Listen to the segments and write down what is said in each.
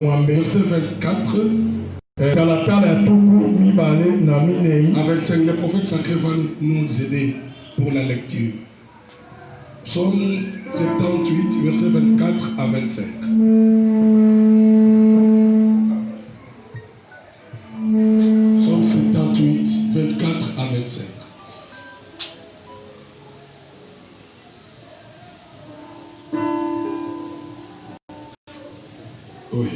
Verset 24. À 25, les prophètes sacrés vont nous aider pour la lecture. Psaume 78, verset 24 à 25. Psaume 78, 24 à 25. Oui.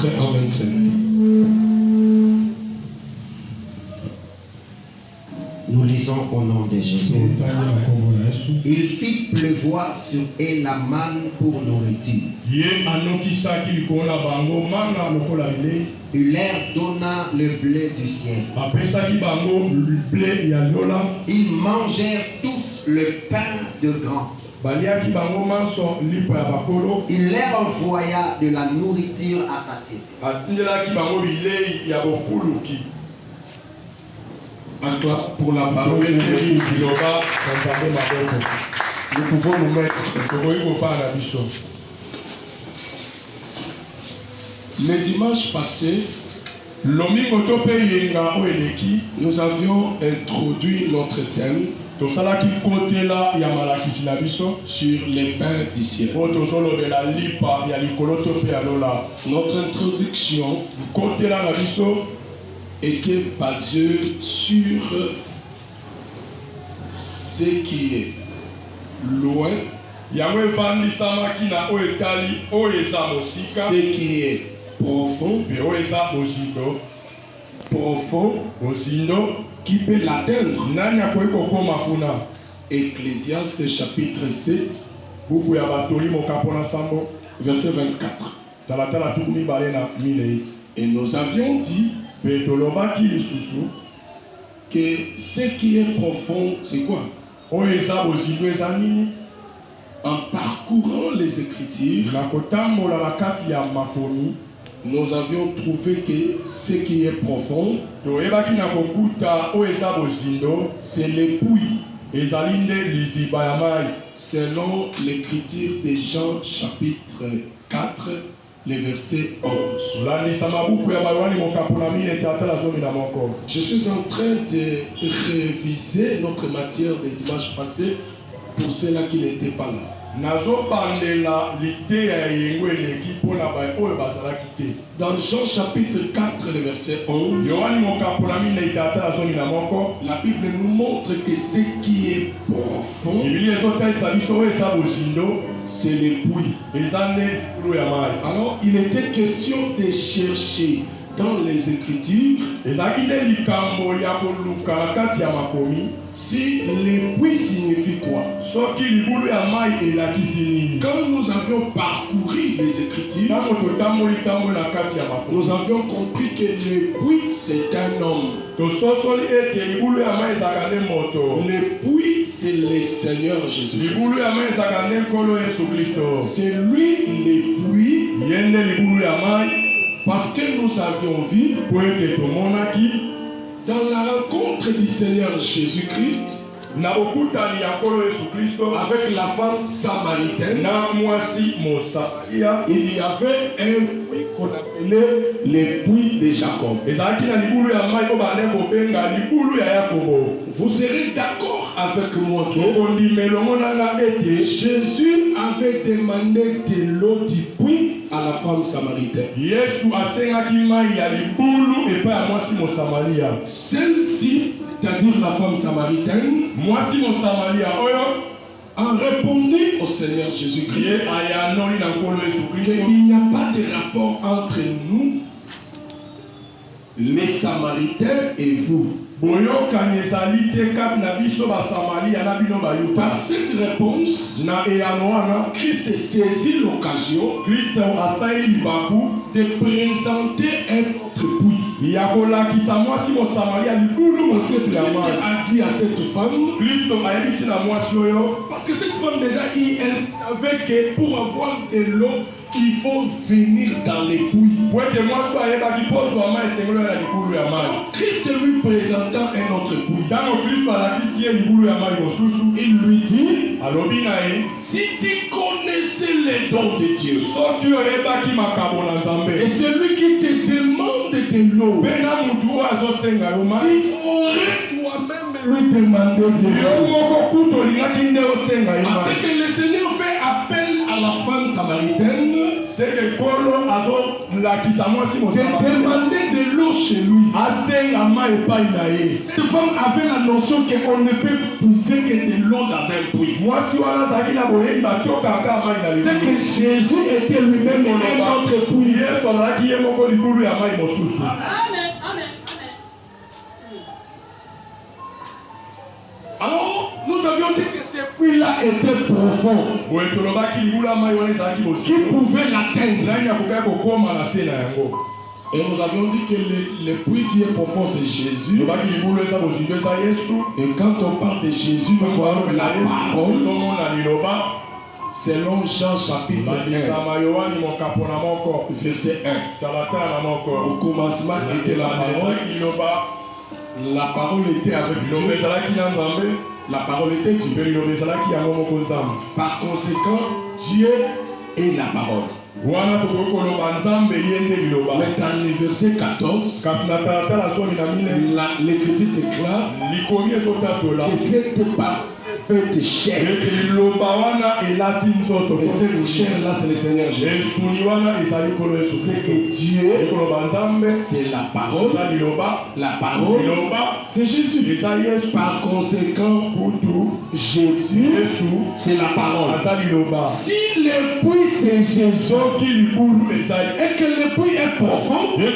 À 25. Nous lisons au nom de Jésus. Il fit pleuvoir sur Élaman pour nourriture. Il leur donna le blé du ciel. Ils mangèrent tous le pain de grande. Il leur envoya de la nourriture à satiété. À toi pour la parole. Nous pouvons nous mettre. Le dimanche passé, nous avions introduit notre thème sur les pains du ciel. Notre introduction était basée sur ce qui est loin, ce qui est profond, qui peut l'atteindre. Ecclésiaste chapitre 7, verset 24. Et nous avions dit que ce qui est profond, c'est quoi? En parcourant les Écritures, nous avions trouvé que ce qui est profond, c'est l'épouille. Selon l'écriture de Jean chapitre 4, le verset 11. Je suis en train de réviser notre matière de dimanche passé pour ceux-là qui n'étaient pas là. Dans Jean chapitre 4, le verset 11, la Bible nous montre que ce qui est profond, c'est l'épouille. Alors, il était question de chercher dans les Écritures si l'épouille signifie quoi. Quand nous avions parcouru les Écritures, nous avions compris que l'épouille c'est un homme. L'épouille c'est le Seigneur Jésus. C'est lui l'épouille. Parce que nous avions vu dans la rencontre du Seigneur Jésus-Christ avec la femme samaritaine, il y avait un puits qu'on appelait le puits de Jacob. Vous serez d'accord avec moi que Jésus avait demandé de l'eau du puits à la femme samaritaine. Celle-ci, c'est-à-dire la femme samaritaine, a répondu au Seigneur Jésus-Christ qu'il n'y a pas de rapport entre nous, les Samaritains, et vous. Par cette réponse, Christ saisit l'occasion de présenter un autre puits. Parce que Christ a dit à cette femme, parce que cette femme déjà, elle savait que pour avoir de l'eau, il faut venir dans l'épouille. Christ lui présentant un autre époux. Il lui dit, si tu connaissais les dons de Dieu, et celui qui te demande de l'eau, tu aurais toi-même lui demandé de l'eau. Parce que le Seigneur fait appel à la femme samaritaine de demander de l'eau chez lui. Cette femme avait la notion qu'on ne peut puiser que de l'eau dans un puits. C'est que Jésus était lui-même un autre puits. Alors, nous avions dit que ce puits-là était profond, qui pouvait l'atteindre. Et nous avions dit que le puits qui est profond, c'est Jésus. Et quand on parle de Jésus, nous voyons la parole, selon Jean chapitre 1, verset 1. Au commencement était la parole. La parole était avec Dieu. La parole était Dieu. Par conséquent, Dieu est la parole. Mais dans le verset 14, l'Écriture déclare que cette parole s'est faite chair. Et cette chair-là, c'est le Seigneur Jésus. C'est que Dieu, c'est la parole. La parole, c'est Jésus. Par conséquent, pour tout, Jésus, c'est la parole. Si le puits c'est Jésus, et que le puits est profond, et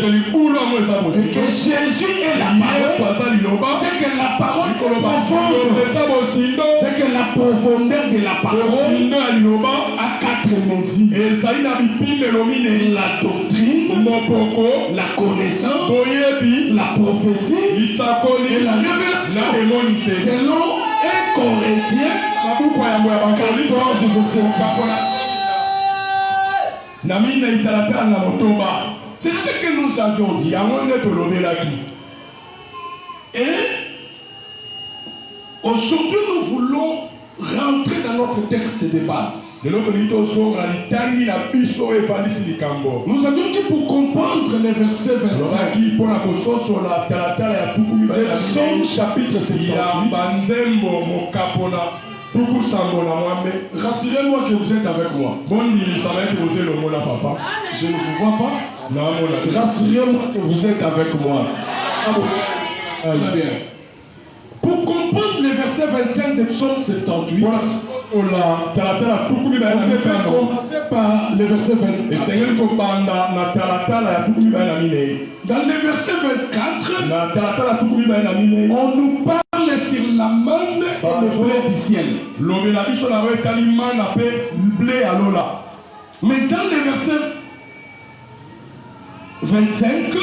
que Jésus est la parole, c'est que la parole est profonde, c'est que la profondeur de la parole a 4 mesures: la doctrine, la connaissance, la prophétie et la révélation. Selon 1 Corinthiens 14, verset 6. C'est ce que nous avions dit. Et aujourd'hui, nous voulons rentrer dans notre texte de base. Nous avions dit pour comprendre les versets 25. Somme chapitre 78. Rassurez-moi que vous êtes avec moi. Je ne vous vois pas. Rassurez-moi que vous êtes avec moi. Très bien. Pour comprendre les versets 25 de Psaume 78, on peut commencer par le verset 24. Dans le verset 24, on nous parle sur la manne et le blé du ciel. Mais dans le verset 25,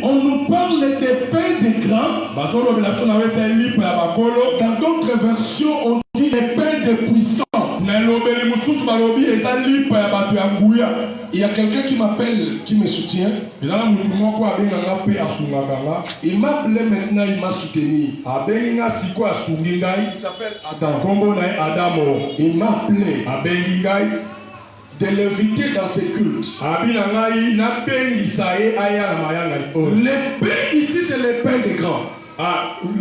on nous parle des pains des grands. Dans d'autres versions, on dit les pains des puissants. Il y a quelqu'un qui m'appelle, qui me soutient. Il m'a appelé maintenant, il m'a soutenu. Il s'appelle Adam. Il m'a appelé de l'inviter dans ses cultes. Les pains ici, c'est les pains des grands. Les pains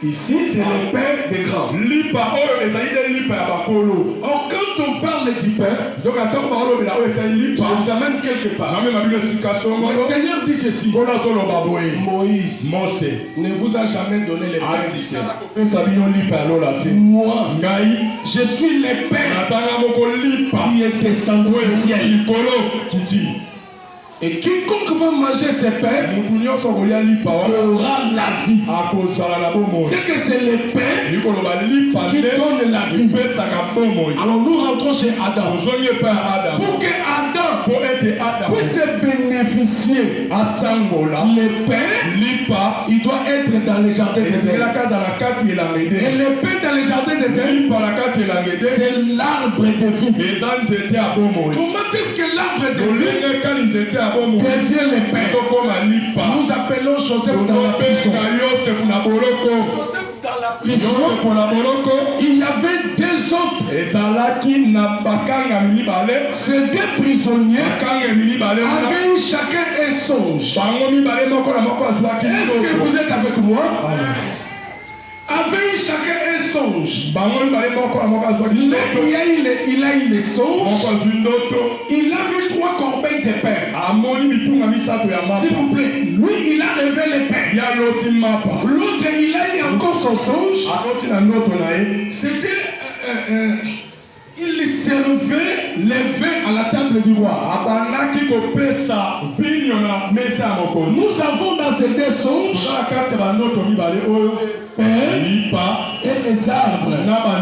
ici, c'est les pains des grands. Or, quand on parle du pain, je vous amène quelque part. Le Seigneur dit ceci: Moïse ne vous a jamais donné les pains du ciel. Moi, je suis le pain qui est descendu du ciel. Et quiconque va manger ces pains aura la vie. C'est que c'est le pain qui donne la vie. Alors nous rentrons chez Adam. Pour que Adam puisse bénéficier bénéficier à Sangola, le pain, lipa, il doit être dans les jardins de Dieu. Et le pain dans les jardins de Dieu, c'est l'arbre de vie. Comment est-ce que l'arbre de vie devient le pain? Nous appelons Joseph dans la prison. Joseph dans la prison, il y avait deux autres. Ces deux prisonniers avaient chacun un songe. Est-ce que vous êtes avec moi? Avait chacun un songe. Il a eu le songe. Il a vu 3 corbeilles de pain. S'il vous plaît, lui il a rêvé le pain. L'autre il a eu encore son songe. C'était il servait les vins à la table du roi. Nous avons dans ces deux songes et les arbres.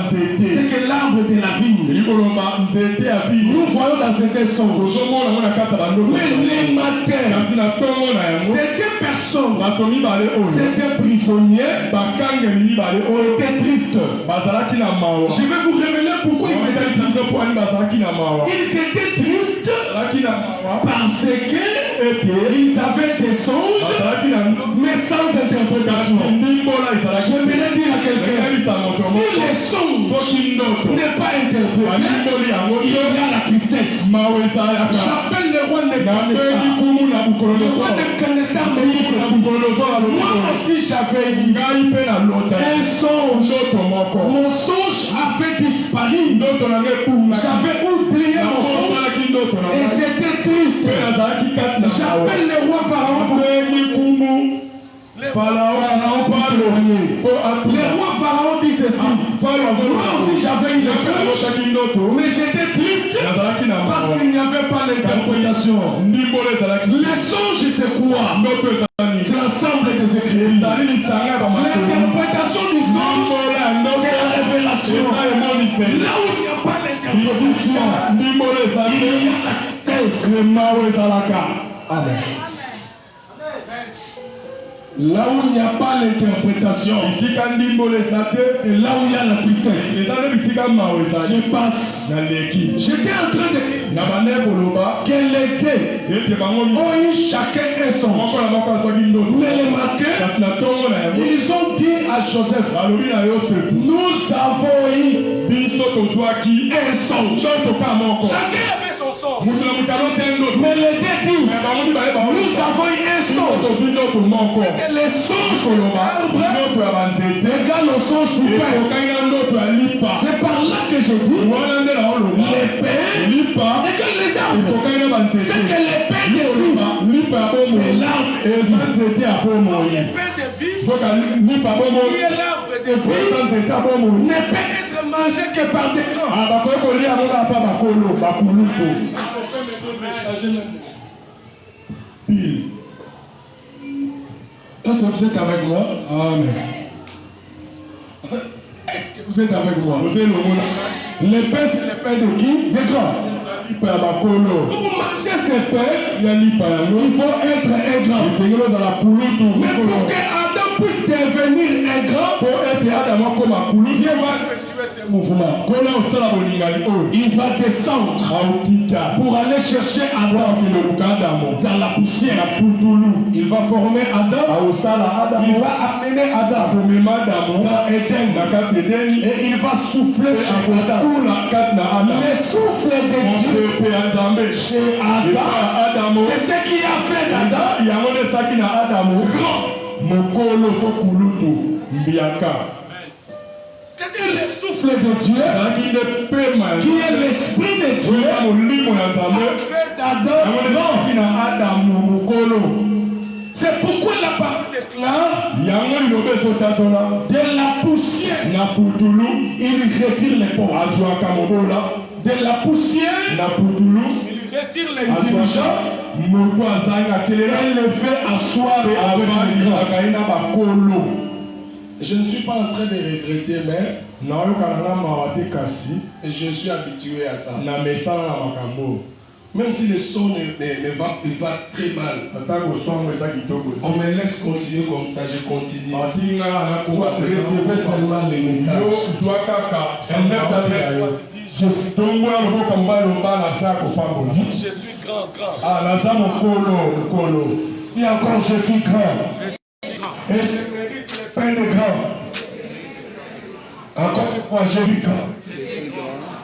C'est que l'arbre de la vigne. Nous voyons dans ces deux songes. Mais les matins, ces deux personnes, ces deux prisonniers ont été tristes. Je vais vous révéler pourquoi ils étaient tristes. Ils étaient tristes parce qu'ils avaient des songes, mais sans interprétation. J'aimerais dire à quelqu'un, si les songes n'est pas interprété, il y a la tristesse. J'appelle le roi Nebuchadnezzar. Le roi Nebuchadnezzar me dit ceci. Moi aussi j'avais un songe. Mon songe avait disparu. J'avais oublié mon songe et j'étais triste. J'appelle le roi Pharaon. Le roi Pharaon dit ceci. Moi aussi j'avais une songe, mais j'étais triste parce qu'il n'y avait pas l'interprétation. Le songe c'est quoi? C'est l'ensemble des Écritures. L'interprétation du songe, c'est la révélation. Là où il n'y a pas l'interprétation, il y a la tristesse. Amen. Là où il n'y a pas l'interprétation, c'est là où il y a la tristesse. Je passe. J'étais en train de dire que les deux ont eu chacun un songe. Mais le matin, ils ont dit à Joseph, nous avons eu un songe. Chacun avait son songe. Mais les deux disent, nous avons eu un songe. C'est que les songes des arbres égale au songe du pain. C'est par là que je dis, les pains égale les arbres. C'est que les pains de vie, c'est l'arbre. Les pains de vie, qui est l'arbre de vie, ne peut être mangé que par des grands. Est-ce que vous êtes avec moi? Amen. Est-ce que vous êtes avec moi? Les pains, c'est les pains de qui? Des grands. Pour manger ces pains, il faut être un grand. Mais pour que Adam puisse devenir un grand, Dieu va effectuer ce mouvement. Il va descendre pour aller chercher Adam dans la poussière. Il va former Adam. Il va amener Adam dans Éden. Et il va souffler chez Adam. Le souffle de Dieu chez Adam, c'est ce qui a fait d'Adam c'est-à-dire le souffle de Dieu qui est l'esprit de Dieu a fait d'Adam. C'est pourquoi la parole déclare de la poussière il retire les pauvres. De la poussière il retire l'intelligent et le fait asseoir avec les grands. Je ne suis pas en train de regretter, mais je suis habitué à ça. Même si le son il va très mal, on me laisse continuer comme ça, je continue. Recevez seulement les messages. Je suis grand. Dis encore, je suis grand. Et je mérite le pain de grand. Encore une fois, je suis grand.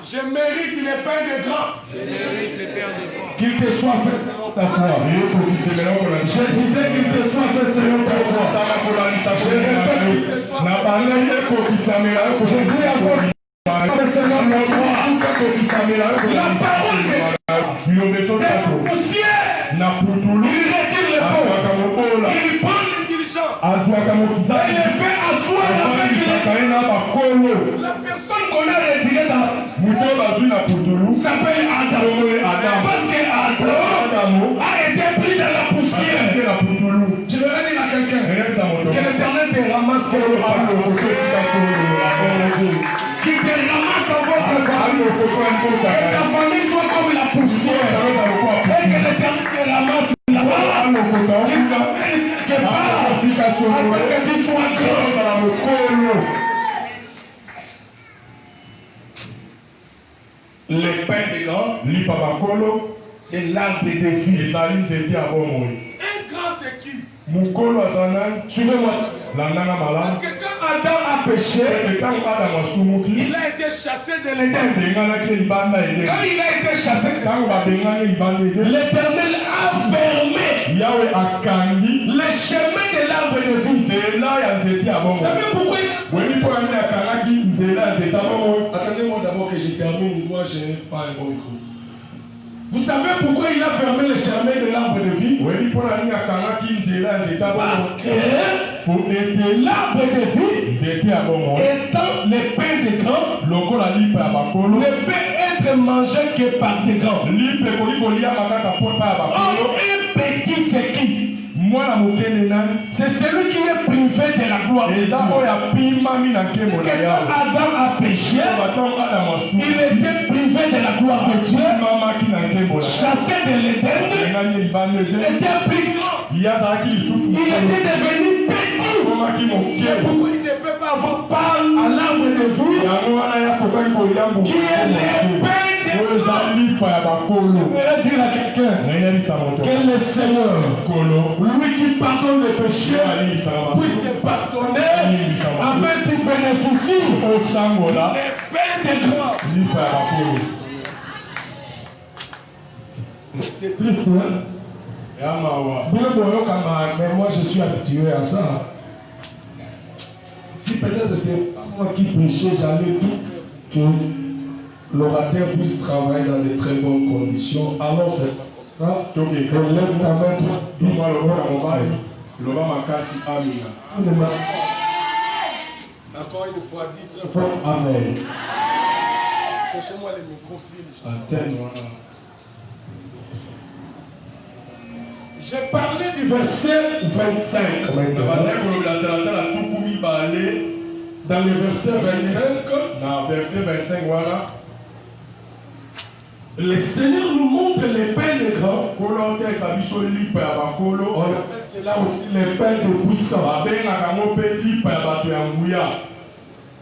Je mérite les pains de grand. Qu'il te soit fait selon ta foi. Je disais qu'il te soit fait selon ta foi. Je répète qu'il te soit fait selon ta foi. Je dis encore selon ta foi. La parole de Dieu. Poussière. Il retire les pauvres. Il prend l'intelligent. Il les fait asseoir avec les... La personne qu'on a retirée dans s'appelle Adam. Parce que Adam a été pris dans la poussière. Je vais dire à quelqu'un que l'Éternel te ramasse comme le qu'il te ramasse dans votre famille. Que ta famille soit comme la poussière. Et que l'Éternel te ramasse là-bas. Que tu sois grand. Les pains de grand, c'est l'arbre de vie. Un grand c'est qui? Suivez-moi. Parce que quand Adam a péché, il a été chassé de l'Éden. Quand il a été chassé, l'Éternel a fermé le chemin de l'arbre de vie. Vous savez pourquoi il a fermé? Attendez-moi d'abord que je termine. Moi, je n'ai pas un bon micro. Vous savez pourquoi il a fermé le chemin de l'arbre de vie? Parce que l'arbre de vie étant les pains de grand, ne peut être mangé que par des grands. Or, un petit c'est qui? C'est celui qui est privé de la gloire de Dieu. C'est que quand Adam a péché, il était privé de la gloire de Dieu, chassé de l'Éden, était plus grand. Il était devenu petit. C'est pourquoi il ne peut pas avoir part à l'arbre de vie qui est le pain de grand. J'aimerais dire à quelqu'un que le Seigneur, lui qui pardonne les péchés, puisse te pardonner afin que tu bénéficies les pains de grand. C'est triste, hein? Mais moi je suis habitué à ça. Si peut-être c'est pas moi qui prêchais, j'allais tout que l'orateur puisse travailler dans de très bonnes conditions. Alors c'est pas comme ça. Lève ta main, dis-moi le roi à mon mari. Encore une fois, dis très fort Amen. Cherchez-moi les microphones. J'ai parlé du verset 25 maintenant. Dans le verset 25, voilà. Le Seigneur nous montre les pains de grand. On appelle cela aussi les pains de puissant.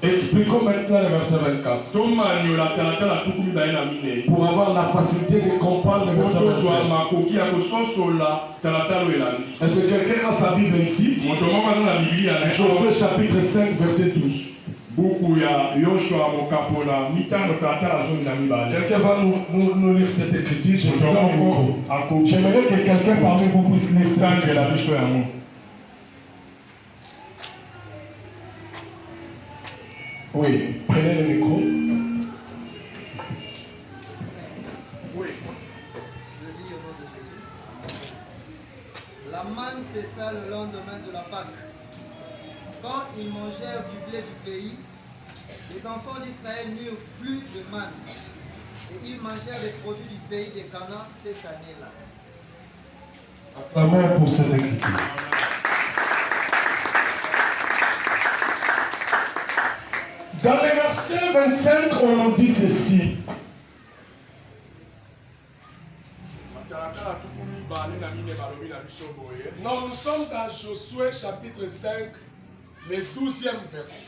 Expliquons maintenant le verset 24. Pour avoir la facilité de comprendre le verset 25. Est-ce que quelqu'un a sa Bible ici? Josué chapitre 5, verset 12. Quelqu'un va nous lire cette écriture. J'aimerais que quelqu'un parmi vous puisse lire cette écriture. Oui, prenez le micro. Oui. Je lis au nom de Jésus. La manne cessa le lendemain de la Pâque. Quand ils mangèrent du blé du pays, les enfants d'Israël n'eurent plus de manne. Et ils mangèrent les produits du pays de Canaan cette année-là. Amen pour cette écriture. Dans le verset 25, on nous dit ceci. Non, nous sommes dans Josué chapitre 5, le 12e verset.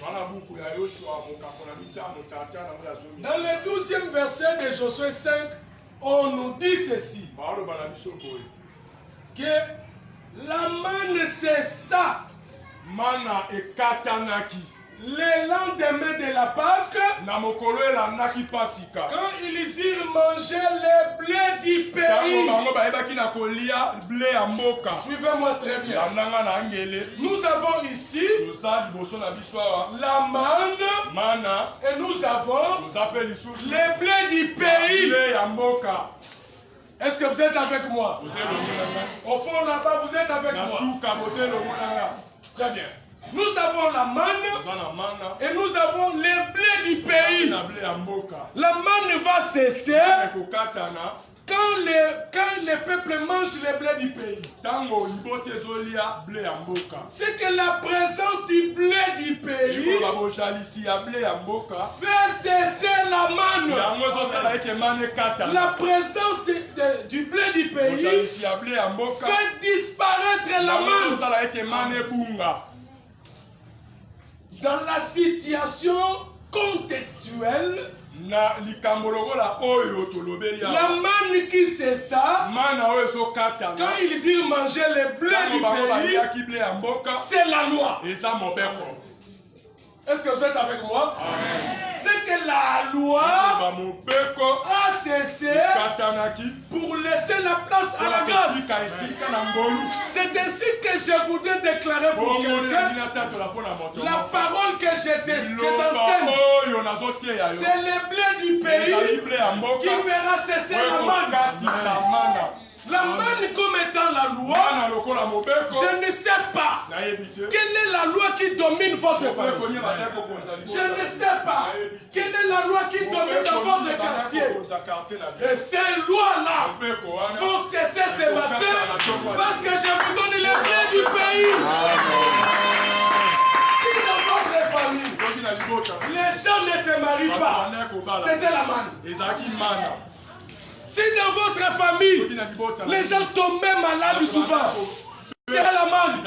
Dans le 12e verset de Josué 5, on nous dit ceci, que la manne cessa le lendemain de la Pâque, quand ils eurent mangé le blé du pays. Suivez-moi très bien. Nous avons ici la manne et nous avons le blé du pays. Est-ce que vous êtes avec moi? Au fond là-bas, vous êtes avec moi. Très bien. Nous avons la manne et nous avons les blés du pays. La manne va cesser quand le peuple mange les blés du pays. C'est que la présence du blé du pays fait cesser la manne. La présence du blé du pays fait disparaître la manne. Dans la situation contextuelle, la manne qui cessa, quand ils ont mangé le blé du pays, c'est la loi. Est-ce que vous êtes avec moi? C'est que la loi a cessé pour laisser la place à la grâce. C'est ainsi que je voudrais déclarer pour quelqu'un la parole que je t'enseigne. C'est le blé du pays qui fera cesser la manne. La manne comme étant la loi, je ne sais pas quelle est la loi qui domine votre famille. Je ne sais pas quelle est la loi qui domine dans votre quartier. Et ces lois-là vont cesser ce matin parce que je vous donne les blés du pays. Si dans votre famille, les gens ne se marient pas, c'était la manne. Si dans votre famille, les gens tombaient malades souvent, c'est la manne.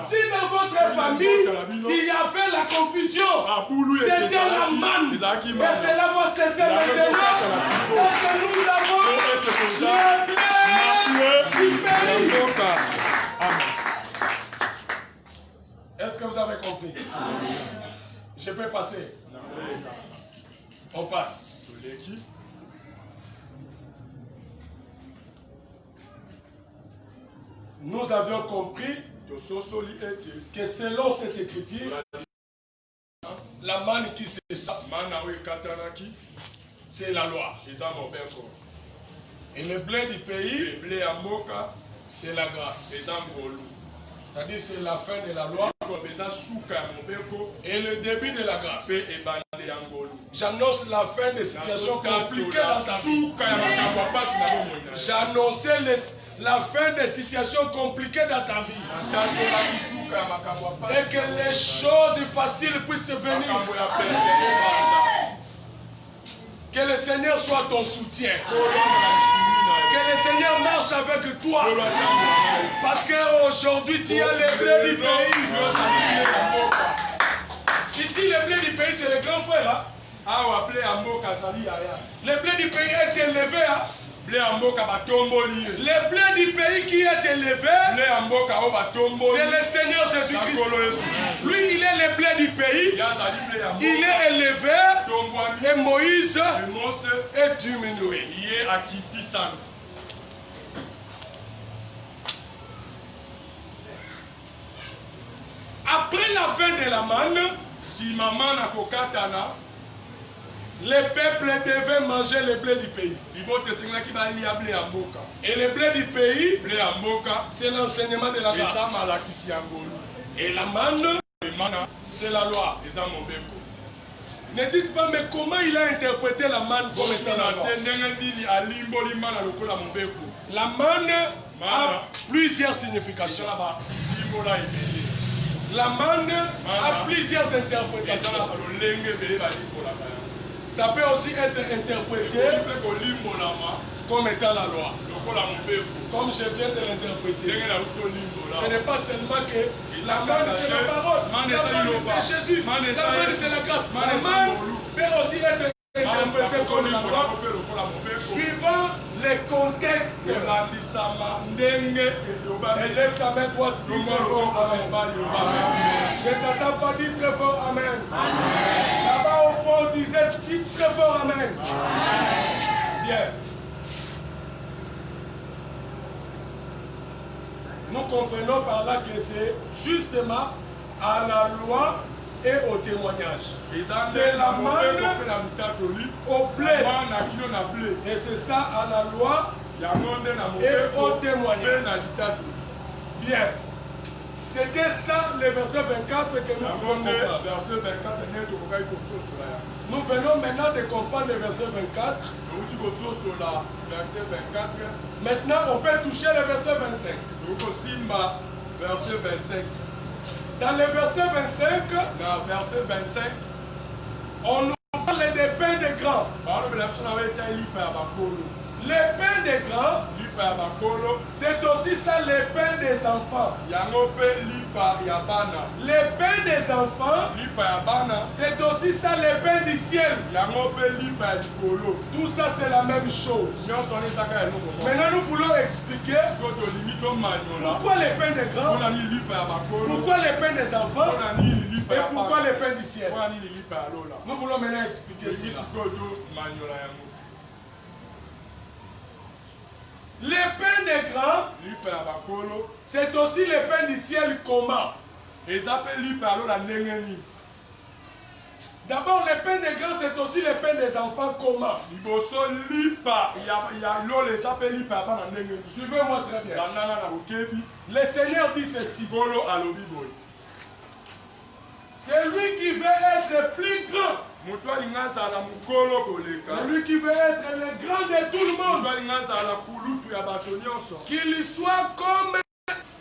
Si dans votre famille, il y avait la confusion, c'était la manne. Et cela va cesser maintenant parce que nous avons le blé du pays. Est-ce que vous avez compris? Je peux passer. On passe. Nous avions compris que selon cette écriture, la manne qui cessa, c'est la loi. Et le blé du pays, c'est la grâce. C'est-à-dire c'est la fin de la loi et le début de la grâce. J'annonce la fin des situations compliquées dans ta vie. J'annonçais la fin des situations compliquées dans ta vie. Et que les choses faciles puissent venir. Que le Seigneur soit ton soutien. Que le Seigneur marche avec toi. Parce qu'aujourd'hui tu as le blé du pays. Ici le blé du pays c'est le grand frère. Le blé du pays est élevé. Le blé du pays qui est élevé, c'est le Seigneur Jésus-Christ. Lui, il est le blé du pays. Il est élevé et Moïse est diminué. Après la fin de la manne, le peuple devait manger le blé du pays. Et le blé du pays, c'est l'enseignement de la grâce. Et la manne, c'est la loi. Ne dites pas, mais comment il a interprété la manne comme étant la loi? La manne a plusieurs significations. La manne a plusieurs interprétations. Ça peut aussi être interprété comme étant la loi. Comme je viens de l'interpréter. Ce n'est pas seulement que la manne c'est la parole, la manne c'est Jésus, la manne c'est la grâce. La manne peut aussi être interprétée comme la loi, suivant les contextes. Élève ta main droite, dis très fort Amen. Je t'entends pas dire très fort Amen. Là-bas au fond, disait, dis très fort Amen. Bien. Nous comprenons par là que c'est justement à la loi et au témoignage. De la manne au blé. Et c'est ça à la loi et au témoignage. Bien. C'était ça le verset 24 que nous pouvons comprendre. Nous venons maintenant de comprendre le verset 24. Maintenant, on peut toucher le verset 25. Dans le verset 25, on nous parle des pains de grands. Les pains des grands, c'est aussi ça les pains des enfants. Les pains des enfants, c'est aussi ça les pains du ciel. Tout ça c'est la même chose. Maintenant nous voulons expliquer pourquoi les pains des grands, pourquoi les pains des enfants et pourquoi les pains du ciel. Nous voulons maintenant expliquer cela. Les pains des grands, c'est aussi les pains du ciel comment? D'abord, les pains des grands, c'est aussi les pains des enfants comment? Suivez-moi très bien. Le Seigneur dit ceci. Celui qui veut être plus grand, celui qui veut être le grand de tout le monde, qu'il soit comme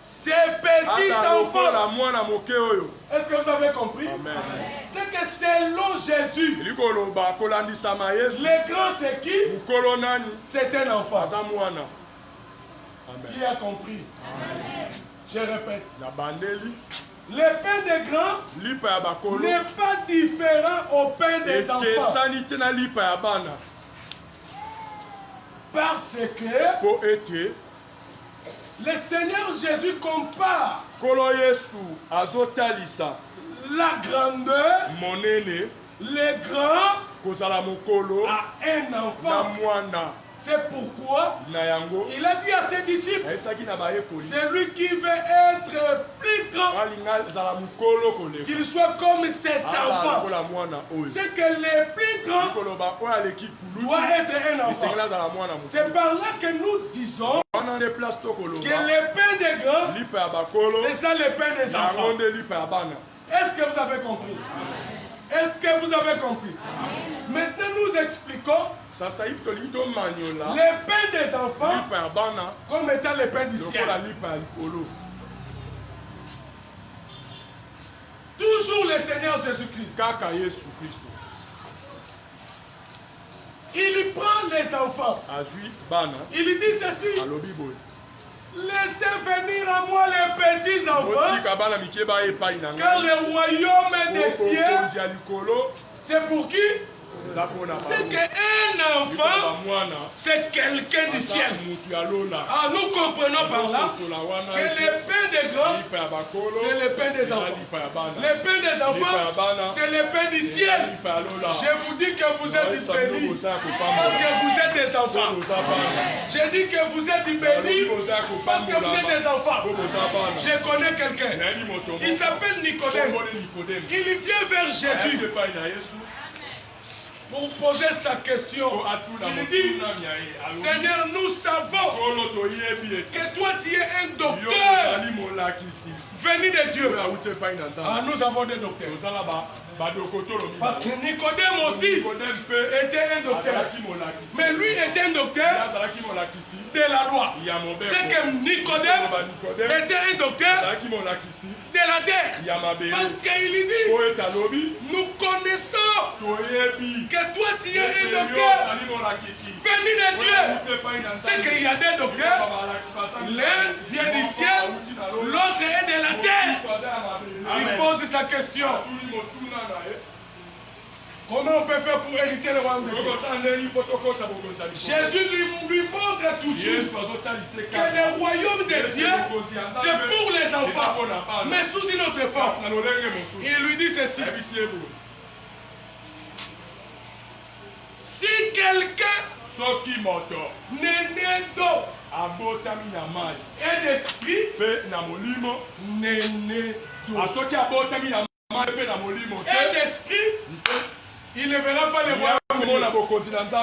ces petits enfants. Est-ce que vous avez compris? C'est que selon Jésus, le grand c'est qui? C'est un enfant. Qui a compris? Je répète. Le pain des grands n'est pas différent au pain des enfants. Parce que le Seigneur Jésus compare la grandeur, les grands à un enfant. C'est pourquoi il a dit à ses disciples, celui qui veut être plus grand, qu'il soit comme cet enfant. C'est que le plus grand doit être un enfant. C'est par là que nous disons que le pain des grands, c'est ça le pain des enfants. Est-ce que vous avez compris? Est-ce que vous avez compris? Maintenant, nous expliquons les pains des enfants comme étant les pains du ciel. Toujours le Seigneur Jésus-Christ. Il prend les enfants. Il dit ceci. Laissez venir à moi les petits enfants, car le royaume des cieux, c'est pour qui? C'est qu'un enfant, c'est quelqu'un du ciel. Ah, nous comprenons par là que le pain des grands, c'est le pain des enfants. Le pain des enfants, c'est le pain du ciel. Je vous dis que vous êtes bénis parce que vous êtes des enfants. Je dis que vous êtes bénis parce que vous êtes des enfants. Je connais quelqu'un. Il s'appelle Nicodème. Il vient vers Jésus pour poser sa question. Il dit, Seigneur, nous savons que toi tu es un docteur venu de Dieu. Ah, nous avons des docteurs. Parce que Nicodème aussi était un docteur. Mais lui était un docteur de la loi. C'est que Nicodème était un docteur de la terre. Parce qu'il dit, nous connaissons que toi tu es un docteur venu de Dieu. C'est qu'il y a des docteurs, l'un vient du ciel, l'autre est de la terre. Il pose sa question. Comment on peut faire pour hériter le royaume de Dieu? Jésus lui montre toujours que le royaume de Dieu, c'est pour les enfants, mais sous une autre forme. Il lui dit ceci. Si quelqu'un n'est né d'eau et d'esprit, n'est né d'eau et d'esprit, il ne verra pas le royaume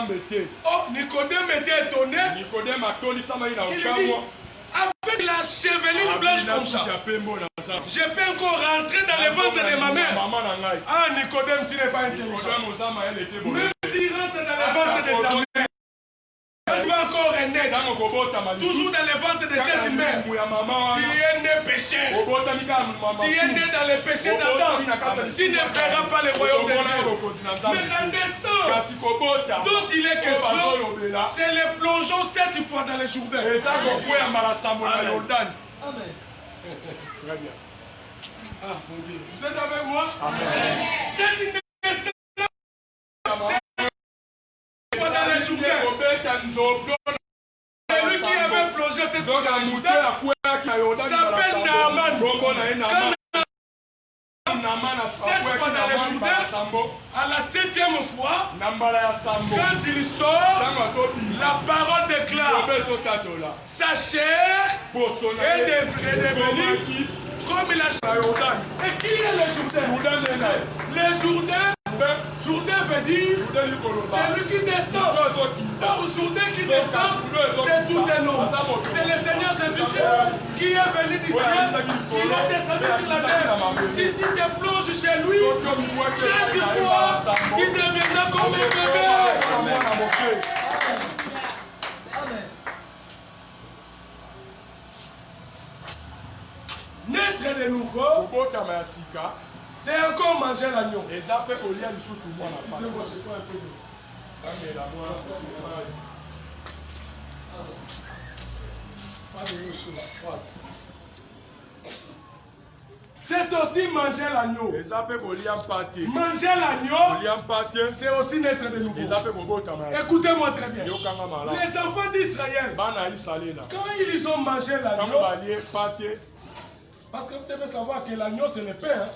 de Dieu. Oh, Nicodème était étonné. Il dit, avec la chevelure blanche comme ça, je peux encore rentrer dans le ventre de ma mère. Ah, Nicodème, tu n'es pas intelligent. Même s'il rentre dans le ventre de ta mère, tu vas encore naître. Toujours dans le ventre de cette mère. Tu es né pécheur. Tu es né dans le péché d'Adam. Tu ne verras pas le royaume de Dieu. Mais la naissance dont il est question, c'est le plongeon 7 fois dans le Jourdain. Amen. Très bien. Ah, mon Dieu. Vous êtes avec moi? Amen. C'est une naissance. Dans le Jourdain. Celui qui avait plongé cette fois dans le Jourdain s'appelle Naaman. Cette fois dans le Jourdain, à la 7e fois, quand il sort, la parole déclare: sa chair est devenue comme la chair. Et qui est le Jourdain? Le Jourdain veut dire celui qui descend. Or, Jourdain qui descend, c'est tout un homme. C'est le Seigneur Jésus-Christ qui est venu du ciel. Il est descendu sur la terre. Si tu te plonges chez lui, 7 fois, tu deviendras comme un bébé. Amen. Naître de nouveau, c'est encore manger l'agneau. Excusez-moi, je crois un peu de... Pas de l'eau. C'est aussi manger l'agneau. Manger l'agneau, c'est aussi naître de nouveau. Écoutez-moi très bien. Les enfants d'Israël, quand ils ont mangé l'agneau, parce que vous devez savoir que l'agneau c'est le pain.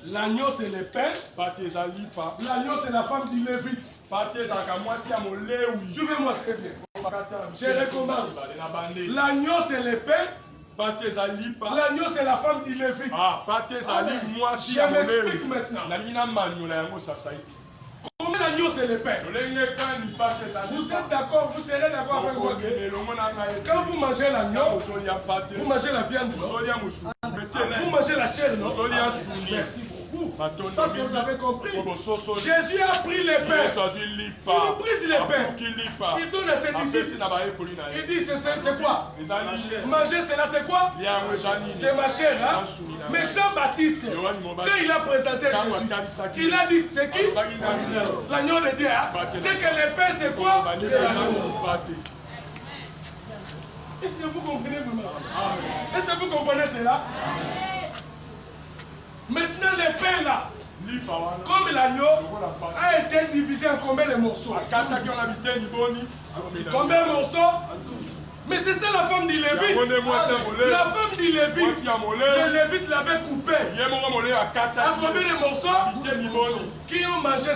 L'agneau c'est le pain. L'agneau c'est la femme du Lévite. Suivez-moi très bien. Je recommence. L'agneau c'est le pain. L'agneau c'est la femme du Lévite. Je m'explique maintenant. Comment l'agneau c'est le pain? Vous êtes d'accord, vous serez d'accord avec moi que quand vous mangez l'agneau, vous mangez la viande, vous mangez la chair, non? Merci beaucoup. Parce que vous avez compris. Jésus a pris les pains. Il brise les pains. Il donne à ses disciples. Il dit c'est quoi? Manger cela c'est quoi? C'est ma chair. Hein? Mais Jean-Baptiste, quand il a présenté Jésus, il a dit c'est qui? L'agneau de Dieu. Hein? C'est que les pains c'est quoi? C'est l'agneau. Est-ce que vous comprenez vraiment? Est-ce que vous comprenez cela? Maintenant les pains là, comme l'agneau a été divisé en combien de morceaux? Combien de morceaux? Mais c'est ça la femme du Lévite. La femme du Lévite, le Lévite l'avait coupé en combien de morceaux? Qui ont mangé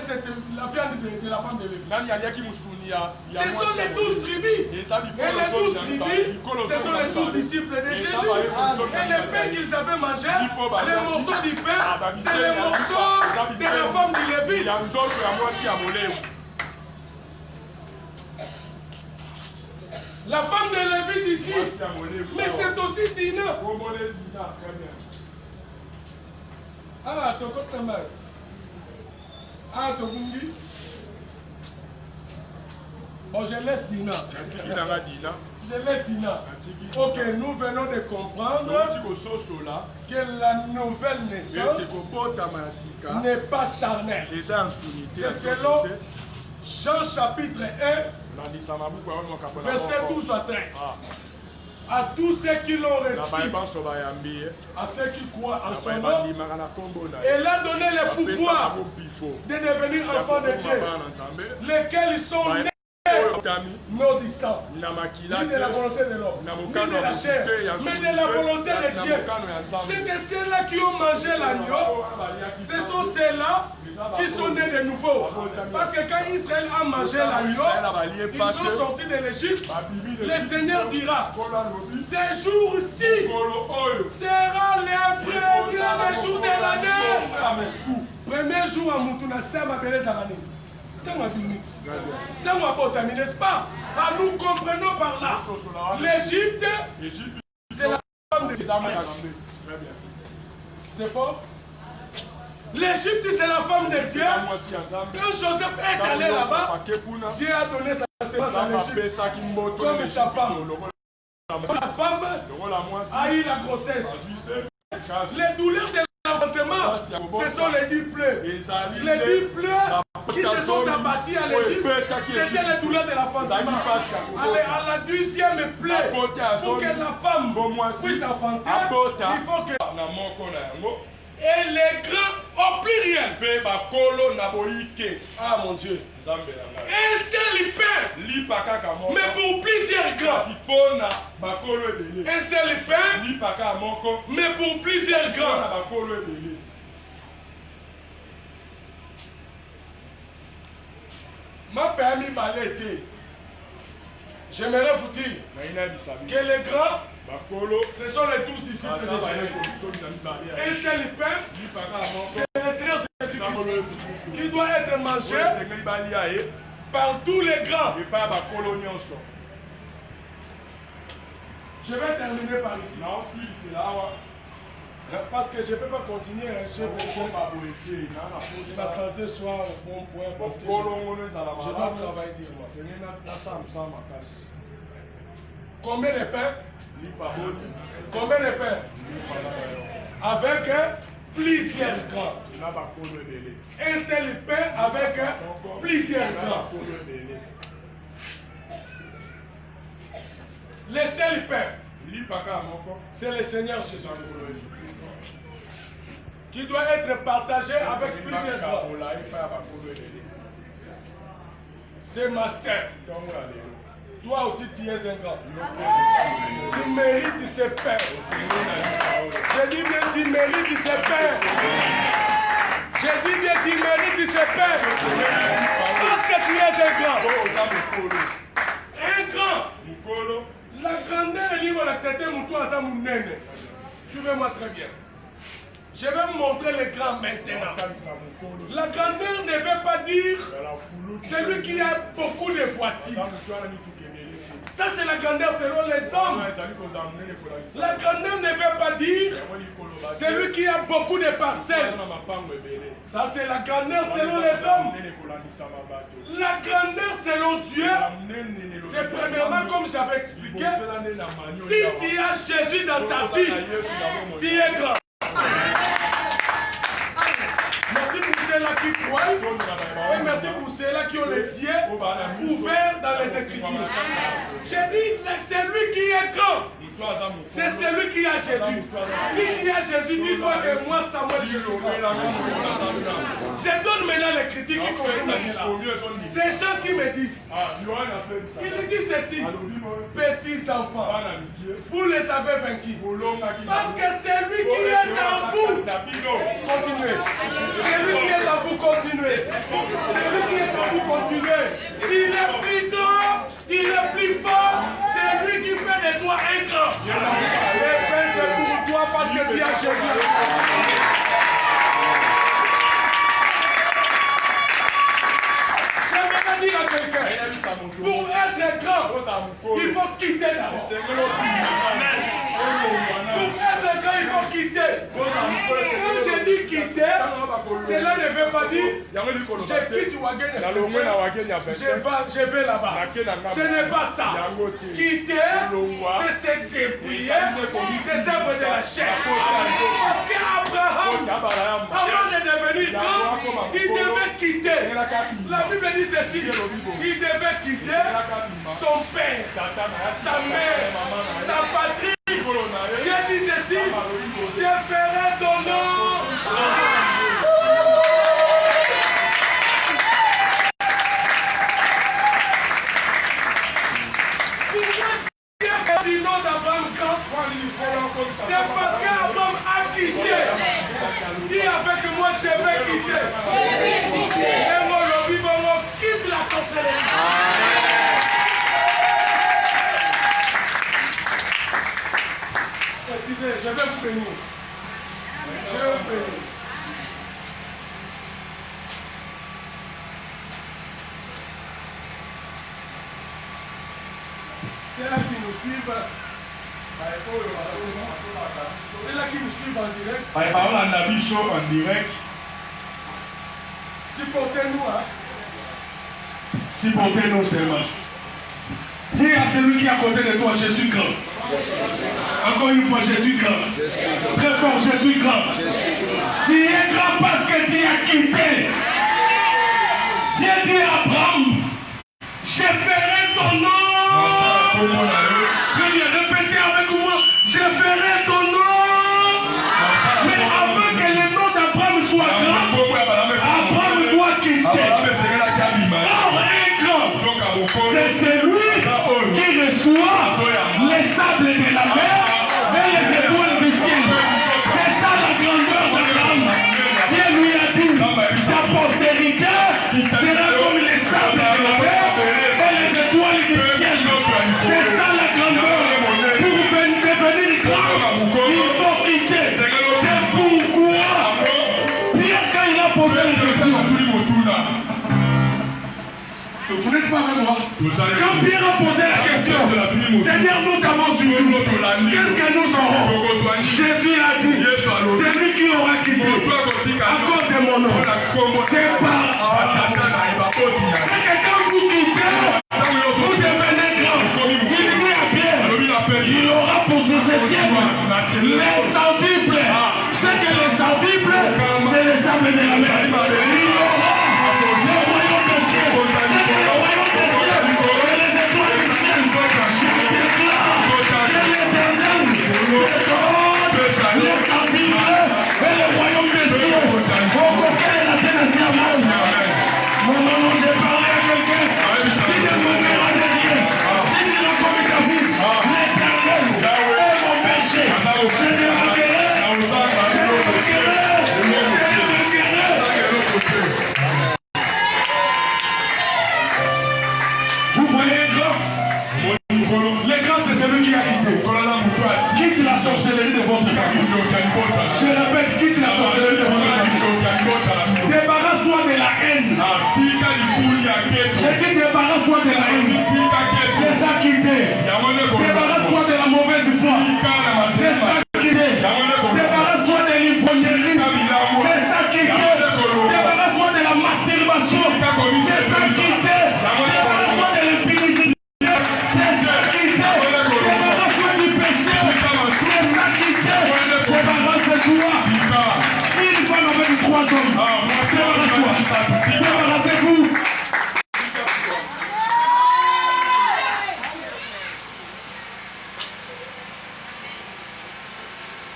la viande de la femme de Lévite? Ce sont les 12 tribus. Et les 12 tribus, ce sont les 12 disciples de Jésus. Et les pains qu'ils avaient mangés, les morceaux du pain, c'est les morceaux de la femme du Lévite. La femme de Lévite ici, mais c'est aussi Dina. Ah, ton côté mal. Ah, ton bungi. Bon, je laisse Dina. Je laisse Dina. Ok, nous venons de comprendre que la nouvelle naissance n'est pas charnelle. C'est selon Jean chapitre 1, verset 12 à 13. À tous ceux qui l'ont reçu, à ceux qui croient en son nom, elle a donné le pouvoir de devenir enfants de Dieu, lesquels ils sont nés non du sang, ni de la volonté de l'homme, ni de la chair, mais de la volonté de Dieu. C'est que ceux-là qui ont mangé l'agneau, ce sont ceux-là qui sont nés de nouveau. Parce que quand Israël a mangé l'agneau, ils sont sortis de l'Égypte. Le Seigneur dira, ces jours-ci sera le premier jour de l'année. Premier jour à Moutouna, c'est ma belle année. N'est-ce pas? Ah, nous comprenons par là. L'Égypte, c'est la femme de Dieu. C'est fort? L'Égypte, c'est la femme de Dieu. Quand Joseph est allé là-bas, Dieu a donné sa sémence à l'Égypte comme sa femme. La femme a eu la grossesse. Les douleurs de l'enfantement, ce sont les 10 plaies. Les 10 plaies qui se sont abattus à l'Égypte, c'était les douleurs de l'enfantement. À la 10e plaie, pour que la femme puisse enfanter, il faut que... Et les grands au pluriel. Ah mon Dieu. Un seul pain, mais pour plusieurs grands. Un seul pain, mais pour plusieurs grands. Ma permis balaité. J'aimerais vous dire que les grands, ce sont les 12 disciples de Jésus. Un seul pain, c'est le Seigneur Jésus qui doit être mangé par tous les grands. Je vais terminer par ici. Parce que je ne peux pas continuer. J'ai besoin que ma santé soit au bon point. Parce que je dois travailler dire moi. Combien de pains? Combien de pains? Avec plusieurs grands. Un seul pain avec plusieurs grands. Le seul pain, c'est le Seigneur Jésus qui doit être partagé avec plusieurs grands. Ce matin, toi aussi tu es un grand. Tu mérites ce pain. Je dis bien tu mérites ce pain. Je dis bien tu mérites ce pain. Parce que tu es un grand. Un grand. La grandeur est libre d'accepter mon toit à mon nène. Suivez-moi très bien. Je vais vous montrer les grands maintenant. La grandeur ne veut pas dire celui qui a beaucoup de voitures. Ça c'est la grandeur selon les hommes. La grandeur ne veut pas dire celui qui a beaucoup de parcelles. Ça c'est la grandeur selon les hommes. La grandeur selon Dieu, c'est premièrement comme j'avais expliqué, si tu as Jésus dans ta vie, tu es grand. Merci pour ceux-là qui croient. Et merci pour ceux-là qui ont les yeux ouverts dans les Écritures. J'ai dit, c'est lui qui est grand. C'est celui qui a Jésus. Si tu as Jésus, dis-toi que moi, Samuel, je suis grand. Je donne maintenant les critiques qui concernent cela. C'est Jean qui me dit. Il dit ceci. Petits enfants, vous les avez vaincus. Parce que c'est lui qui est en vous. Continuez. C'est lui qui est en vous. Continuez. C'est lui qui est en vous. Continuez. Il est plus grand. Il est plus fort. C'est lui qui fait de toi un grand. Le pain c'est pour toi parce que tu as Jésus. J'aimerais dire à quelqu'un, pour être grand, il faut quitter d'abord. Pour être grand, il faut quitter. Quand je dit quitter, cela ne veut pas dire je quitte Ouaguen, je vais là-bas. Ce n'est pas ça. Quitter, c'est se dépouiller des œuvres de la chair. Parce qu'Abraham, avant de devenir grand, il devait quitter. La Bible dit ceci, il devait quitter son père, sa mère, sa patrie. Dieu dit ceci, je ferai ton nom. Du nom d'Abraham quand c'est parce qu'Abraham a quitté. Dis avec moi, je vais quitter. Et moi, le vivant, quitte la sorcellerie. Excusez, je vais vous bénir. Je vais vous bénir. C'est là qui nous suivent. C'est là qui nous suivent en direct. Supportez-nous, hein. Supportez-nous seulement. Dis à celui qui est à côté de toi, je suis grand. Encore une fois, je suis grand. Très fort, je suis grand. Tu es grand parce que tu as quitté. Dieu dit à Abraham, je ferai ton nom. Répétez avec moi, je ferai ton nom. Mais avant que le nom d'Abraham soit grand, Abraham doit quitter. Or, un grand, c'est celui qui reçoit les sables de la mer et les étoiles du ciel. C'est ça la grandeur d'Abraham. Dieu lui a dit, ta postérité sera comme les sables de la mer et les étoiles du ciel. C'est ça la grandeur. Pour devenir grand, il faut quitter. C'est pourquoi Pierre, quand il a posé la question, vous n'êtes pas avec moi. Quand Pierre a posé la question, Seigneur, nous t'avons suivi. Qu'est-ce que nous aurons? Jésus a dit, c'est lui qui aura quitté à cause de mon nom. C'est pas. C'est que quand vous quittez, vous devenez grand. Il dit à Pierre, il aura pour succession les audibles. C'est que les audibles, c'est les sables de la mer. Il aura le royaume des cieux. C'est que le royaume des cieux, c'est les étoiles du ciel. Je déclare que l'éternel, les audibles et le royaume des cieux vont conquérir la terre entière. Mon j'ai parlé à quelqu'un qui demandera de Dieu. Si il a commis ta vie, l'éternel est mon péché. Je dérogerai. Vous voyez un grand? Le grand, c'est celui qui a quitté. Quitte la sorcellerie de votre famille. Je répète, quitte la sorcellerie de votre famille. Débarrasse-toi de la haine. J'ai dit débarrasse-toi de la haine. C'est ça quitter. Débarrasse-toi de la mauvaise foi. C'est ça quitter. Débarrasse-toi de l'ivrognerie. C'est ça quitter. Débarrasse-toi de la masturbation. C'est ça quitter. Débarrasse-toi de l'impudicité. C'est ça quitter. Débarrasse-toi du péché. C'est ça quitter. Débarrasse-toi. Une femme avec 3 hommes. Débarrasse-toi. Débarrassez-vous.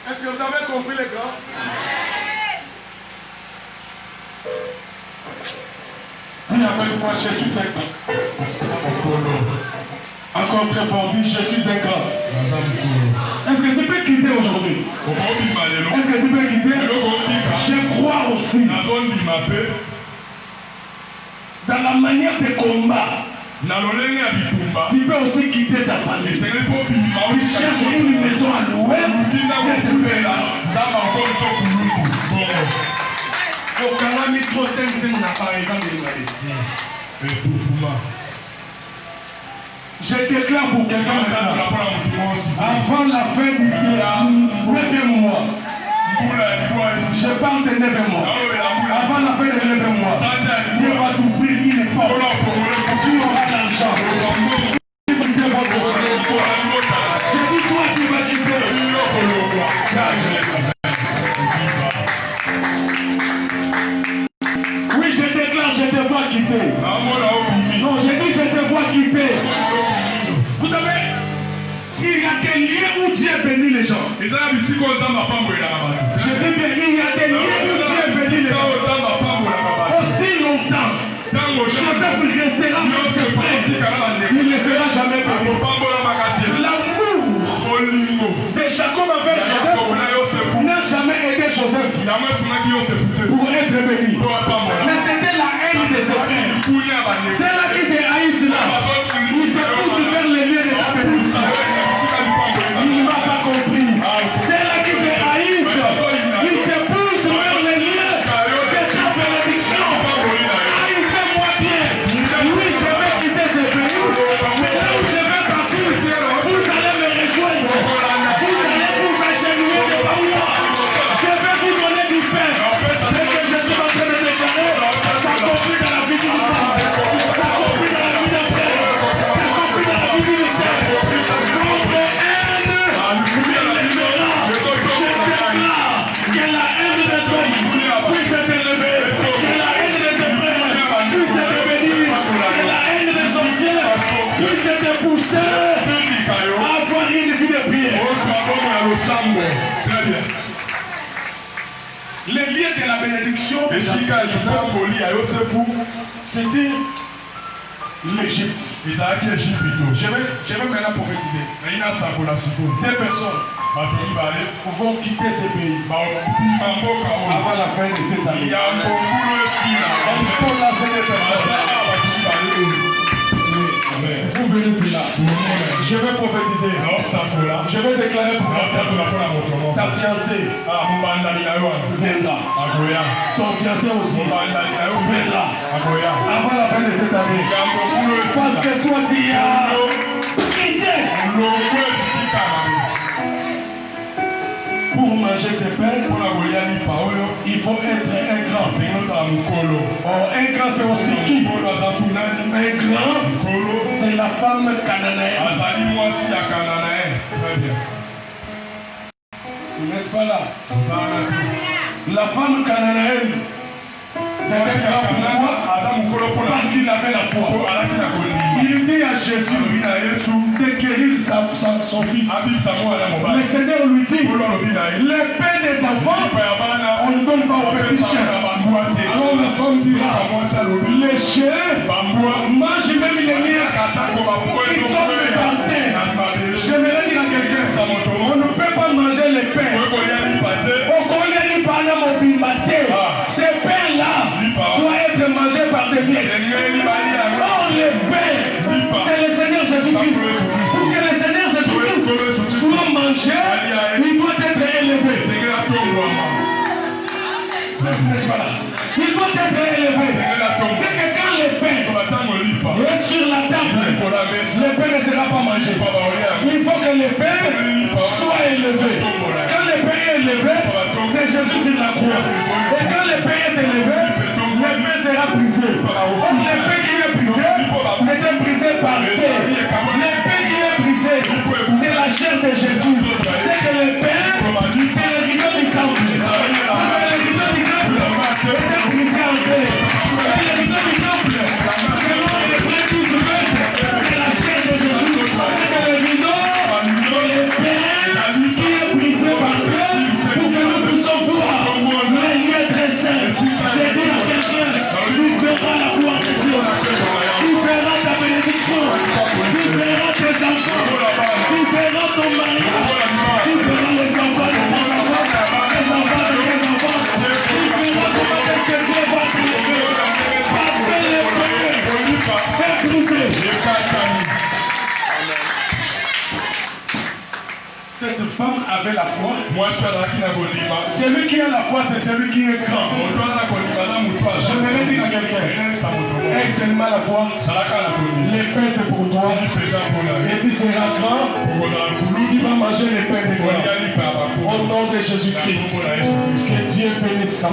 Est-ce que vous avez compris les grands? Dis avec moi, je suis un grand. Encore très fort, dis, je suis un grand. Est-ce que tu peux quitter aujourd'hui? Est-ce que tu peux quitter? Je crois aussi dans la manière de combat. Tu peux aussi quitter ta famille. Tu cherches une maison à louer. C'est de faire là. Au Canada, trop c'est n'a pas je déclare pour quelqu'un avant la fin du 9e mois. Je parle de 9 mois. Avant la fin de 9 mois, Dieu va t'ouvrir une porte. Tu auras l'argent. J'ai dit toi, tu vas quitter. Oui, je déclare, je te vois quitter. Non, j'ai dit, je te vois quitter. Vous savez, il y a des lieux où Dieu bénit les gens. Je dis bien, il y a des lieux où Dieu bénit les gens. Aussi longtemps, Joseph restera dans ses frères. Il ne sera jamais béni. L'amour de Jacob avec Joseph n'a jamais aidé Joseph pour être béni. Mais c'était la haine de ses frères. C'est là qui te haïssent là. Il te pousse vers les lieux de ta bénédiction. Il ne m'a pas compris. C'est là qui te haïssent. Il te pousse vers les lieux de ta bénédiction. Haïssez-moi bien. Oui, je vais quitter ce pays. Mais là où je vais partir, vous allez me rejoindre. Vous allez vous agenouiller devant moi. Je vais vous donner du pain. Ce que je suis en train de déclarer, ça compris dans la vie du frère. Ça compris dans la vie d'un frère. Ça compris dans la vie d'une sœur. Votre haine m'élèvera. Je déclare que la haine des hommes puisse être élevée. Que la haine de tes frères puisse être bénie. Que la haine des sorcières puisse être poussée à avoir une vie de prière. Les liens de la bénédiction, c'était l'Égypte. Je vais maintenant prophétiser. Des personnes vont quitter ce pays avant la fin de cette année. Elles sont là, c'est des personnes. Vous verrez cela. Je vais prophétiser. Je vais déclarer pour ta fiancée. Viendra. Ton fiancé aussi. Viendra. Avant la fin de cette année. Parce que toi tu as quitté. Pour manger ce pain, il faut être un grand. Oh, un grand, c'est aussi qui? Un grand, c'est la femme cananéenne. Vous n'êtes pas là. La femme cananéenne, c'est un grand pourquoi? Parce qu'il avait la foi. Il dit à Jésus de guérir son fils. Le Seigneur lui dit, le pain des enfants, on ne donne pas aux petits chiens. Alors la femme dira, les chiens mangent même les miens. Ils tombent par terre. J'aimerais dire à quelqu'un, on ne peut pas manger les pains. Ce pain-là doit être mangé par des miettes. Or, le pain, c'est le Seigneur Jésus-Christ. Pour que le Seigneur Jésus-Christ soit mangé, il doit être élevé. Il doit être élevé. C'est que quand le pain est sur la table, le pain ne sera pas mangé. Il faut que le pain soit élevé. Quand le pain est élevé, c'est Jésus sur la croix. Et quand le pain est élevé, le pain sera brisé. Or, le pain qui est brisé, c'était brisé par terre. Le pain qui est brisé, c'est la chair de Jésus. C'est que le pain, c'est le rideau du temple. C'est le rideau du temple. C'était brisé en terre. C'est le rideau du temple. C'est le pain du jugement. C'est la chair de Jésus. C'est le rideau, c'est le pain qui est brisé par terre pour que nous puissions voir les lieux très saints. J'ai dit à quelqu'un, tu verras la gloire de Dieu. Tu verras ta bénédiction. Tu verras tes enfants. Tu verras ton mariage. Tu verras les enfants de tes enfants. Les enfants de tes enfants. Tu verras comment est-ce que Dieu va te lever. Parce que le pain fait briser. Cette femme avait la foi. Celui qui a la foi, c'est celui qui est grand. J'aimerais dire à quelqu'un, aie seulement la foi. Les pains, c'est pour toi. Et tu seras grand. Tu vas manger les pains de gloire. Au nom de Jésus-Christ. Que Dieu Dieu bénisse.